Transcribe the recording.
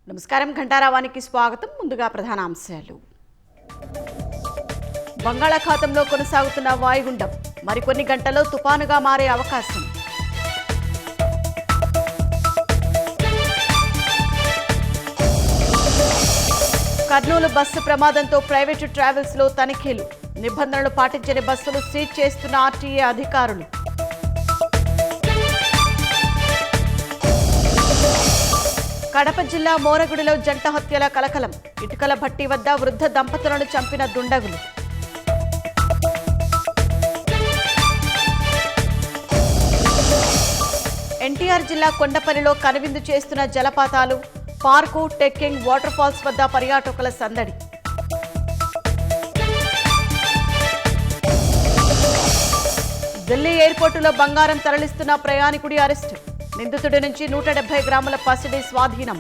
నమస్కారం ఘంటారావానికి స్వాగతం. ముందుగా ప్రధానాంశాలు. బంగాళాఖాతంలో కొనసాగుతున్న వాయుగుండం మరికొన్ని గంటల్లో తుపానుగా మారే అవకాశం. కర్నూలు బస్సు ప్రమాదంతో ప్రైవేటు ట్రావెల్స్ లో తనిఖీలు. నిబంధనలు పాటించని బస్సులు సీజ్ చేస్తున్న ఆర్టీఏ అధికారులు. కడప జిల్లా మోరగుడిలో జంట హత్యల కలకలం. ఇటుకల భట్టి వద్ద వృద్ధ దంపతులను చంపిన దుండగులు. ఎన్టీఆర్ జిల్లా కొండపల్లిలో కనువిందు చేస్తున్న జలపాతాలు. పార్కు, టెక్కింగ్, వాటర్ ఫాల్స్ వద్ద పర్యాటకుల సందడి. ఢిల్లీ ఎయిర్పోర్టులో బంగారం తరలిస్తున్న ప్రయాణికుడి అరెస్టు. నిందితుడి నుంచి 170 గ్రాముల పసిడి స్వాధీనం.